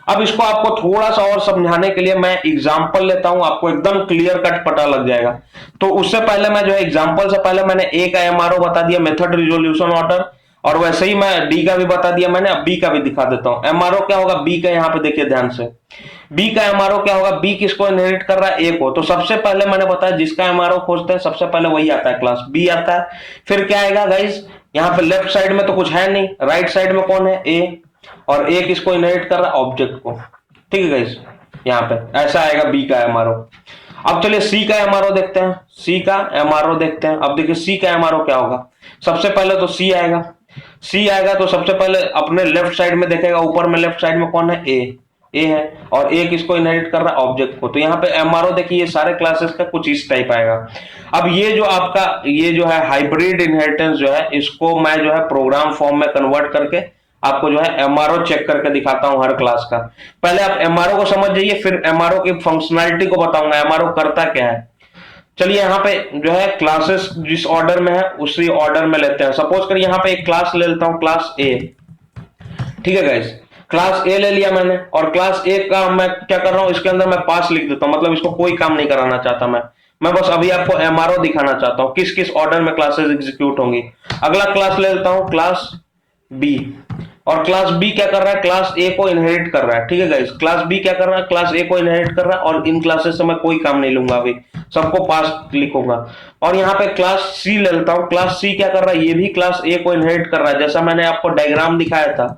अब इसको आपको थोड़ा सा और समझाने के लिए मैं एग्जांपल लेता हूं, आपको एकदम क्लियर कट पता लग जाएगा। तो उससे पहले मैं जो है एग्जांपल से पहले मैंने ए का एमआरओ बता दिया, मेथड रिजोल्यूशन ऑर्डर, और वैसे ही मैं डी का भी बता दिया मैंने, अब बी का भी दिखा देता हूं। एमआरओ क्या होगा बी का, यहाँ पे देखिए ध्यान से, बी का एमआरओ क्या होगा, बी किसको इनहेरिट कर रहा है, ए को। तो सबसे पहले मैंने बताया जिसका एमआरओ खोजते हैं सबसे पहले वही आता है, क्लास बी आता है। फिर क्या आएगा गाइस, यहाँ पे लेफ्ट साइड में तो कुछ है नहीं, राइट साइड में कौन है, ए, और ए किसको इनहेरिट कर रहा है, ऑब्जेक्ट को। ठीक है गाइस, यहाँ पे ऐसा आएगा बी का एमआरओ। अब चलिए सी का एमआरओ देखते हैं, सी का एमआरओ देखते हैं। अब देखिए सी का एमआरओ क्या होगा, सबसे पहले तो सी आएगा, सी आएगा तो सबसे पहले अपने लेफ्ट साइड में देखेगा, ऊपर में लेफ्ट साइड में कौन है, ए है, और ए किसको इनहेरिट कर रहा है, ऑब्जेक्ट को। तो यहाँ पे एमआरओ देखिए ये सारे क्लासेस का कुछ इस टाइप आएगा। अब ये जो आपका ये जो है हाइब्रिड इनहेरिटेंस जो है, इसको मैं जो है प्रोग्राम फॉर्म में कन्वर्ट करके आपको जो है एमआरओ चेक करके दिखाता हूं हर क्लास का। पहले आप एमआरओ को समझ जाइए, फिर एमआरओ की फंक्शनैलिटी को बताऊंगा एमआरओ करता क्या है। चलिए यहाँ पे जो है क्लासेस जिस ऑर्डर में है उसी ऑर्डर में लेते हैं। सपोज कर यहाँ पे एक क्लास ले लेता हूं, क्लास ए। ठीक है गाइस, क्लास ए ले लिया मैंने, और क्लास ए का मैं क्या कर रहा हूं, इसके अंदर मैं पास लिख देता हूं, मतलब इसको कोई काम नहीं कराना चाहता मैं बस अभी आपको एमआरओ दिखाना चाहता हूं किस किस ऑर्डर में क्लासेस एग्जीक्यूट होंगी। अगला क्लास ले लेता हूं, क्लास बी, और क्लास बी क्या कर रहा है, क्लास ए को इनहेरिट कर रहा है। ठीक है गाइस, क्लास बी क्या कर रहा है, क्लास ए को इनहेरिट कर रहा है, और इन क्लासेस से मैं कोई काम नहीं लूंगा, अभी सबको पास लिखूंगा। और यहाँ पे क्लास सी ले लेता हूँ, क्लास सी क्या कर रहा है, ये भी क्लास ए को इनहेरिट कर रहा है, जैसा मैंने आपको डायग्राम दिखाया था।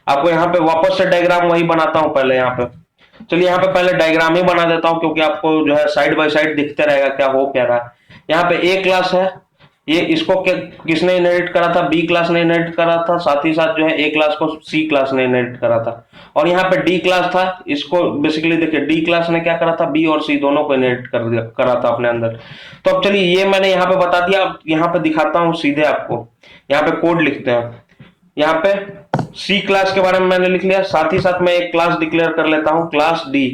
आपको यहाँ पे वापस से डायग्राम वही बनाता हूँ पहले यहाँ पे। चलिए यहाँ पे पहले डायग्राम ही बना देता हूँ, क्योंकि आपको जो है साइड बाय साइड दिखते रहेगा क्या हो क्या रहा है। यहाँ पे ए क्लास है, ये इसको किसने इनहेरिट करा था, बी क्लास ने इनहेरिट करा था, साथ ही साथ जो है ए क्लास को सी क्लास ने इनहेरिट करा था। और यहाँ पे डी क्लास था, इसको बेसिकली देखिए डी क्लास ने क्या करा था, बी और सी दोनों को इनहेरिट करा था अपने अंदर। तो अब चलिए ये मैंने यहाँ पे बता दिया, अब यहाँ पे दिखाता हूँ सीधे आपको। यहाँ पे कोड लिखते हैं, यहाँ पे सी क्लास के बारे में मैंने लिख लिया, साथ ही साथ मैं एक क्लास डिक्लेयर कर लेता हूँ, क्लास डी।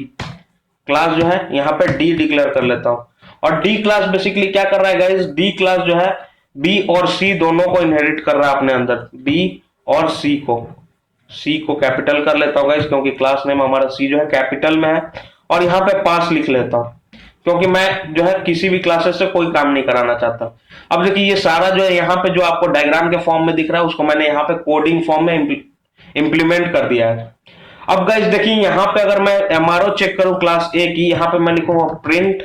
क्लास जो है यहाँ पे डी डिक्लेयर कर लेता हूँ, और डी क्लास बेसिकली क्या कर रहा है गाइस, डी क्लास जो है बी और सी दोनों को इनहेरिट कर रहा है अपने अंदर, बी और सी को कैपिटल कर लेता हूँ गाइस, क्योंकि क्लास नेम हमारा सी जो है कैपिटल में है। और यहाँ पे पास लिख लेता हूँ, क्योंकि मैं जो है किसी भी क्लासेस से कोई काम नहीं कराना चाहता। अब देखिए ये सारा जो है यहाँ पे जो आपको डायग्राम के फॉर्म में दिख रहा है, उसको मैंने यहाँ पे कोडिंग फॉर्म में इंप्लीमेंट कर दिया है। अब गाइस देखिए यहाँ पे अगर मैं एमआरओ चेक करूं क्लास ए की, यहाँ पे मैं लिखूंगा प्रिंट,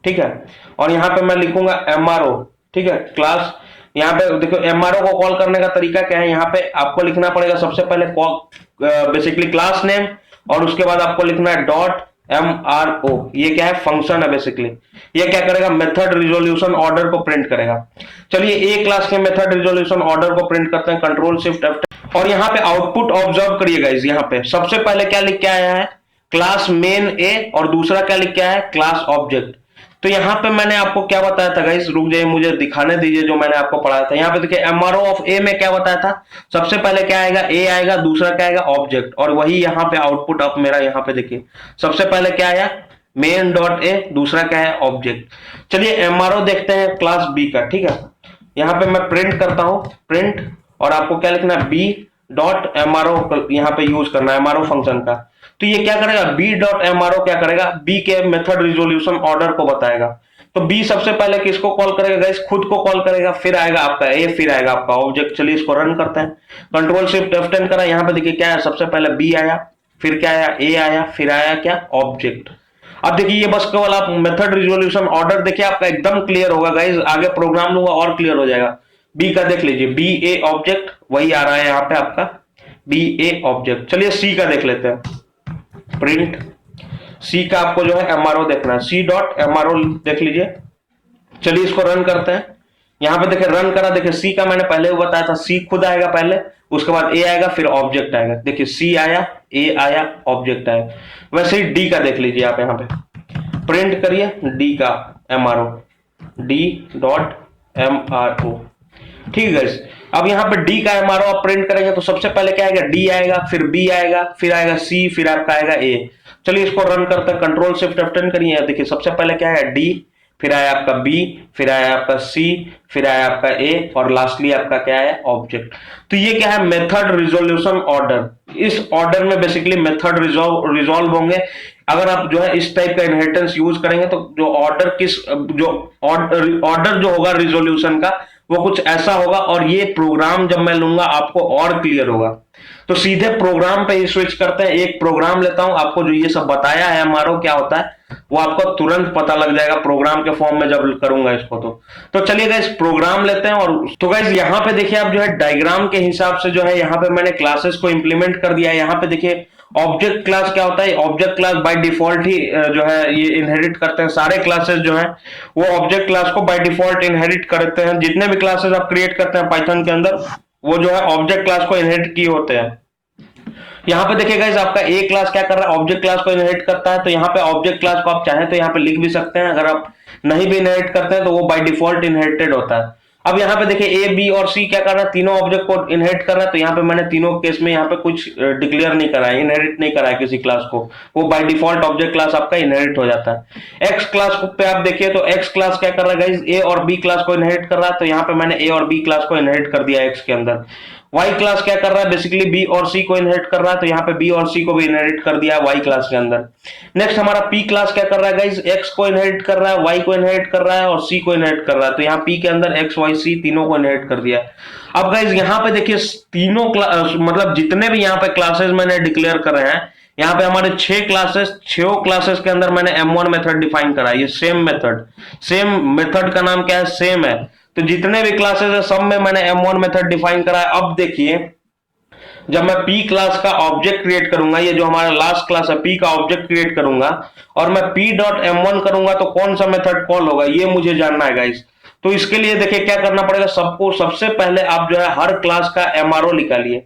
ठीक है, और यहाँ पे मैं लिखूंगा एमआरओ, ठीक है, क्लास यहाँ पे देखो एमआरओ को कॉल करने का तरीका क्या है, यहाँ पे आपको लिखना पड़ेगा सबसे पहले बेसिकली क्लास नेम, और उसके बाद आपको लिखना है डॉट MRO। ये क्या है, फंक्शन है बेसिकली। ये क्या करेगा, मेथड रिजोल्यूशन ऑर्डर को प्रिंट करेगा। चलिए ए क्लास के मेथड रिजोल्यूशन ऑर्डर को प्रिंट करते हैं, कंट्रोल शिफ्ट F, और यहाँ पे आउटपुट ऑब्जर्व करिएगा। यहाँ पे सबसे पहले क्या लिख के आया है, क्लास मेन ए, और दूसरा क्या लिख के आया है, क्लास ऑब्जेक्ट। तो यहाँ पे मैंने आपको क्या बताया था गाइस, रुक जाइए मुझे दिखाने दीजिए जो मैंने आपको पढ़ाया था। यहाँ पे देखिए एमआरओ ऑफ ए में क्या बताया था, सबसे पहले क्या आएगा, ए आएगा, दूसरा क्या आएगा, ऑब्जेक्ट, और वही यहाँ पे आउटपुट ऑफ मेरा यहाँ पे देखिए सबसे पहले क्या आया, मेन डॉट ए, दूसरा क्या है, ऑब्जेक्ट। चलिए एमआरओ देखते हैं क्लास बी का, ठीक है। यहाँ पे मैं प्रिंट करता हूं, प्रिंट, और आपको क्या लिखना है, बी डॉट एमआरओ यहाँ पे यूज करना है एमआरओ फंक्शन का। तो ये क्या करेगा, बी डॉट एमआरओ क्या करेगा, बी के मेथड रिजोल्यूशन ऑर्डर को बताएगा। तो बी सबसे पहले किसको कॉल करेगा गाइस, खुद को कॉल करेगा, फिर आएगा आपका ए, फिर आएगा आपका ऑब्जेक्ट। चलिए इसको रन करते हैं, कंट्रोल शिफ्ट F10 करा। यहाँ पे देखिए क्या है, सबसे पहले बी आया, फिर क्या आया, ए आया, फिर आया क्या, ऑब्जेक्ट। अब देखिए ये बस केवल आप मेथड रिजोल्यूशन ऑर्डर देखिए, आपका एकदम क्लियर होगा गाइस। आगे प्रोग्राम लूंगा और क्लियर हो जाएगा। बी का देख लीजिए, बी ए ऑब्जेक्ट, वही आ रहा है यहाँ पे आपका बी ए ऑब्जेक्ट। चलिए सी का देख लेते हैं, प्रिंट सी का आपको जो है एमआरओ देखना है, सी डॉट एमआरओ देख लीजिए। चलिए इसको रन करते हैं। यहाँ पे देखिए रन करा, देखिए सी का मैंने पहले भी बताया था, सी खुद आएगा पहले, उसके बाद ए आएगा, फिर ऑब्जेक्ट आएगा। देखिए सी आया, ए आया, ऑब्जेक्ट आया। वैसे ही डी का देख लीजिए आप, यहाँ पे प्रिंट करिए डी का एमआरओ, डी डॉट एमआरओ, ठीक है। अब यहाँ पे डी का एमआरओ आप प्रिंट करेंगे तो सबसे पहले क्या आएगा, डी आएगा, फिर बी आएगा, फिर आएगा सी, फिर आपका आएगा ए। चलिए इसको रन करते हैं, कंट्रोल शिफ्ट F10 करिए। देखिए सबसे पहले क्या आएगा, डी, फिर आया आपका बी, फिर आया आपका सी, फिर आया आपका ए, और लास्टली आपका क्या है, ऑब्जेक्ट। तो ये क्या है, मेथड रिजोल्यूशन ऑर्डर। इस ऑर्डर में बेसिकली मेथड रिजॉल्व होंगे। अगर आप जो है इस टाइप का इनहेरिटेंस यूज करेंगे तो जो ऑर्डर जो होगा रिजोल्यूशन का, वो कुछ ऐसा होगा। और ये प्रोग्राम जब मैं लूंगा आपको और क्लियर होगा। तो सीधे प्रोग्राम पे ही स्विच करते हैं। एक प्रोग्राम लेता हूं, आपको जो ये सब बताया है एमआरओ क्या होता है वो आपको तुरंत पता लग जाएगा प्रोग्राम के फॉर्म में जब करूंगा इसको। तो चलिए गाइस प्रोग्राम लेते हैं। और तो गाइस यहाँ पे देखिए आप जो है डायग्राम के हिसाब से जो है यहाँ पे मैंने क्लासेस को इंप्लीमेंट कर दिया है। यहाँ पे देखिए ऑब्जेक्ट क्लास क्या होता है, ऑब्जेक्ट क्लास बाय डिफॉल्ट ही जो है ये इनहेरिट करते हैं। सारे क्लासेस जो है वो ऑब्जेक्ट क्लास को बाय डिफॉल्ट इनहेरिट करते हैं। जितने भी क्लासेस आप क्रिएट करते हैं पाइथन के अंदर, वो जो है ऑब्जेक्ट क्लास को इनहेरिट किए होते हैं। यहाँ पे देखिए गाइस आपका ए क्लास क्या कर रहा है, ऑब्जेक्ट क्लास को इनहेरिट करता है। तो यहाँ पे ऑब्जेक्ट क्लास को आप चाहें तो यहाँ पे लिख भी सकते हैं। अगर आप नहीं भी इनहेरिट करते हैं तो वो बाय डिफॉल्ट इनहेरिटेड होता है। अब यहाँ पे देखिए ए, बी और सी क्या कर रहा है, तीनों ऑब्जेक्ट को इनहेरिट कर रहा है। तो यहाँ पे मैंने तीनों केस में यहाँ पे कुछ डिक्लेयर नहीं करा है, इनहेरिट नहीं करा है किसी क्लास को। वो बाय डिफॉल्ट ऑब्जेक्ट क्लास आपका इनहेरिट हो जाता है। एक्स क्लास पे आप देखिए तो एक्स क्लास क्या कर रहा है गाइस, ए और बी क्लास को इनहेरिट कर रहा है। तो यहाँ पे मैंने ए और बी क्लास को इनहेरिट कर दिया एक्स के अंदर। वाई क्लास क्या कर रहा है, बेसिकली बी और सी को इनहेरिट कर रहा है। तो यहाँ पे बी और सी को भी इनहेरिट कर दिया वाई क्लास के अंदर। नेक्स्ट हमारा पी क्लास क्या कर रहा है गाइस, एक्स को इनहेरिट कर रहा है, वाई को इनहेरिट कर रहा है और सी को इनहेरिट कर रहा है। तो यहाँ पी के अंदर एक्स, वाई, सी तीनों को इनहेरिट कर दिया। अब गाइस यहाँ पे देखिए तीनों मतलब जितने भी यहाँ पे क्लासेस मैंने डिक्लेयर कर रहे हैं, यहाँ पे हमारे 6 क्लासेस के अंदर मैंने M1 मेथड डिफाइन करा है। ये सेम मेथड का नाम क्या है, सेम है। तो जितने भी क्लासेस है सब में मैंने M1 मेथड डिफाइन करा है। अब देखिए जब मैं P क्लास का ऑब्जेक्ट क्रिएट करूंगा, ये जो हमारा लास्ट क्लास है P का ऑब्जेक्ट क्रिएट करूंगा, और मैं P.M1 करूंगा तो कौन सा मेथड कॉल होगा ये मुझे जानना है गाइस। तो इसके लिए देखिए क्या करना पड़ेगा, सबको सबसे पहले आप जो है हर क्लास का MRO निकालिए,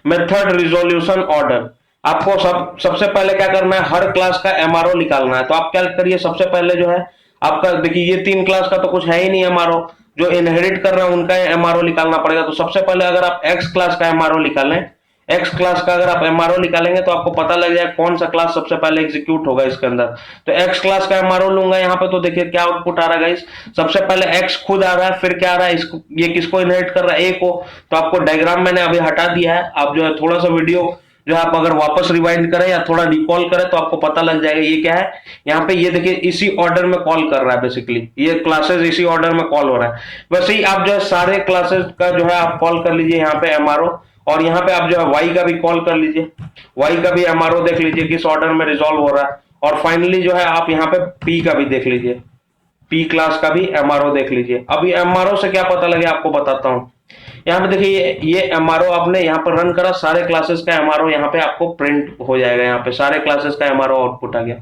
मेथड रिजोल्यूशन ऑर्डर। आपको सबसे पहले क्या करना है, हर क्लास का MRO निकालना है। तो आप क्या करिए, सबसे पहले जो है आपका देखिए ये 3 क्लास का तो कुछ है ही नहीं MRO, जो इनहेरिट कर रहे हैं उनका MRO निकालना पड़ेगा। तो सबसे पहले अगर आप X क्लास का MRO निकालें, X क्लास का अगर आप MRO निकालेंगे तो आपको पता लग जाएगा कौन सा क्लास सबसे पहले एग्जीक्यूट होगा इसके अंदर। तो X क्लास का MRO लूंगा यहाँ पे, तो देखिए क्या आउटपुट आ रहा है गाइस, सबसे पहले X खुद आ रहा है, फिर क्या आ रहा है, इसको ये किसको इनहेरिट कर रहा है, A को। तो आपको डायग्राम मैंने अभी हटा दिया है। आप जो है थोड़ा सा वीडियो जो आप अगर वापस रिवाइंड करें या थोड़ा रिकॉल करें तो आपको पता लग जाएगा ये क्या है। यहाँ पे ये देखिए इसी ऑर्डर में कॉल कर रहा है, बेसिकली ये क्लासेस इसी ऑर्डर में कॉल हो रहा है। वैसे ही आप जो है सारे क्लासेस का जो है आप कॉल कर लीजिए यहाँ पे MRO, और यहाँ पे आप जो है वाई का भी कॉल कर लीजिए, वाई का भी MRO देख लीजिए किस ऑर्डर में रिजॉल्व हो रहा है। और फाइनली जो है आप यहाँ पे पी का भी देख लीजिए, पी क्लास का भी एमआरओ देख लीजिए। अभी एमआरओ से क्या पता लगे आपको बताता हूं। यहाँ पे देखिए ये एमआरओ आपने यहाँ पर रन करा, सारे क्लासेस का एमआरओ यहाँ पे आपको प्रिंट हो जाएगा, यहाँ पे सारे क्लासेस का एमआरओ आउटपुट आ गया।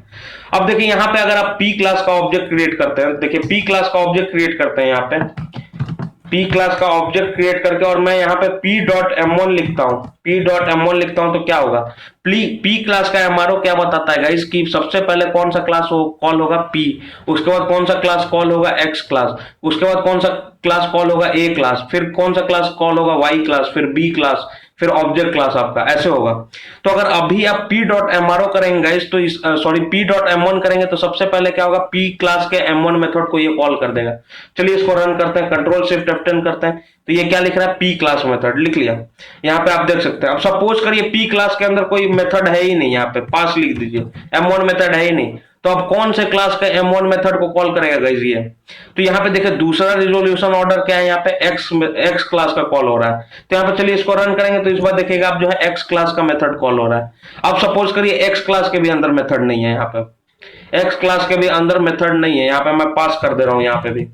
अब देखिए यहाँ पे अगर आप पी क्लास का ऑब्जेक्ट क्रिएट करते हैं, देखिए पी क्लास का ऑब्जेक्ट क्रिएट करते हैं, यहाँ पे पी क्लास का ऑब्जेक्ट क्रिएट करके और मैं यहाँ पे p.m1 लिखता हूँ, p.m1 लिखता हूँ तो क्या होगा, पी क्लास का एमआरओ क्या बताता है गाइस कि सबसे पहले कौन सा क्लास कॉल होगा p, उसके बाद कौन सा क्लास कॉल होगा x क्लास, उसके बाद कौन सा क्लास कॉल होगा a क्लास, फिर कौन सा क्लास कॉल होगा y क्लास, फिर b क्लास, फिर ऑब्जेक्ट क्लास आपका, ऐसे होगा। तो अगर अभी आप p.mro करेंगे गाइस तो सॉरी p.m1 करेंगे तो सबसे पहले क्या होगा, p क्लास के m1 मेथड को ये कॉल कर देगा। चलिए इसको रन करते हैं, कंट्रोल शिफ्ट F10 करते हैं, तो ये क्या लिख रहा है, p क्लास मेथड लिख लिया। यहाँ पे आप देख सकते हैं। अब सपोज करिए p क्लास के अंदर कोई मेथड है ही नहीं, यहाँ पे पास लिख दीजिए, m1 मेथड है ही नहीं, तो अब कौन से क्लास का m1 मेथड को कॉल करेगा गाइस ये। तो यहाँ पे देखिए दूसरा रिजोल्यूशन ऑर्डर क्या है, यहाँ पे x क्लास का कॉल हो रहा है। तो यहाँ पे चलिए इसको रन करेंगे तो इस बार देखिएगा आप जो है x क्लास का मेथड कॉल हो रहा है। अब सपोज करिए x क्लास के भी अंदर मेथड नहीं है, यहाँ पे x क्लास के भी अंदर मेथड नहीं है, यहाँ पे मैं पास कर दे रहा हूँ यहाँ पे भी।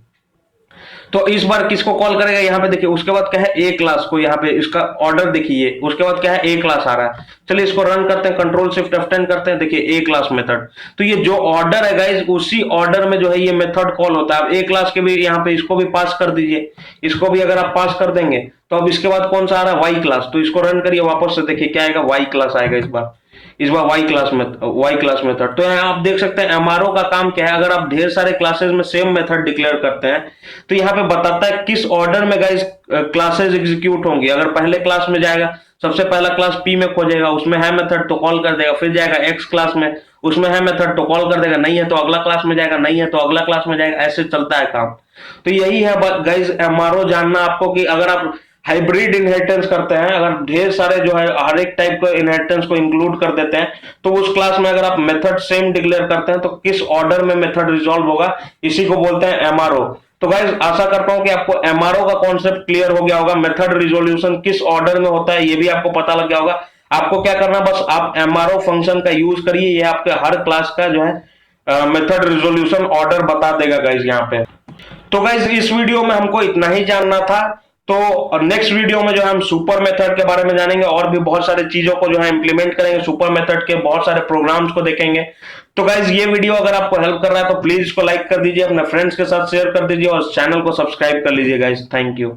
तो इस बार किसको कॉल करेगा, यहाँ पे देखिए उसके बाद क्या है, ए क्लास को, यहाँ पे इसका ऑर्डर देखिए, उसके बाद क्या है, ए क्लास आ रहा है। चलिए इसको रन करते हैं, कंट्रोल शिफ्ट F10 करते हैं, देखिए ए क्लास मेथड। तो ये जो ऑर्डर है गाइस उसी ऑर्डर में जो है ये मेथड कॉल होता है। अब ए क्लास के भी यहाँ पे इसको भी पास कर दीजिए, इसको भी अगर आप पास कर देंगे तो अब इसके बाद कौन सा आ रहा है, वाई क्लास। तो इसको रन करिए वापस से, देखिए क्या आएगा, वाई क्लास आएगा इस बार वाई क्लास मेथड। तो यहाँ आप देख सकते हैं एमआरओ का काम क्या है, अगर आप ढेर सारे क्लासेस में सेम मेथड डिक्लेयर करते हैं तो यहाँ पे बताता है किस ऑर्डर में गाइस क्लासेस एग्जीक्यूट होंगी। अगर पहले क्लास में जाएगा, सबसे पहला क्लास पी में खोजेगा, उसमें है मेथड तो कॉल कर देगा, फिर जाएगा एक्स क्लास में, उसमें है मेथड तो कॉल कर देगा, नहीं है तो अगला क्लास में जाएगा, नहीं है तो अगला क्लास में जाएगा, ऐसे चलता है काम। तो यही है गाइस एमआरओ जानना आपको, कि अगर आप हाइब्रिड इनहेरिटेंस करते हैं, अगर ढेर सारे जो है हर एक टाइप के इनहेरिटेंस को इंक्लूड कर देते हैं, तो उस क्लास में अगर आप मेथड सेम डिक्लेयर करते हैं तो किस ऑर्डर में मेथड रिजॉल्व होगा, इसी को बोलते हैं एमआरओ। तो गाइस आशा करता हूं कि आपको एमआरओ का कॉन्सेप्ट क्लियर हो गया होगा, मेथड रिजोल्यूशन किस ऑर्डर में होता है ये भी आपको पता लग गया होगा। आपको क्या करना, बस आप एमआरओ फंक्शन का यूज करिए, ये आपके हर क्लास का जो है मेथड रिजोल्यूशन ऑर्डर बता देगा गाइस यहाँ पे। तो गाइस इस वीडियो में हमको इतना ही जानना था। तो नेक्स्ट वीडियो में जो है हम सुपर मेथड के बारे में जानेंगे और भी बहुत सारी चीजों को जो है इंप्लीमेंट करेंगे, सुपर मेथड के बहुत सारे प्रोग्राम्स को देखेंगे। तो गाइज ये वीडियो अगर आपको हेल्प कर रहा है तो प्लीज इसको लाइक कर दीजिए, अपने फ्रेंड्स के साथ शेयर कर दीजिए और चैनल को सब्सक्राइब कर लीजिए गाइज। Thank you.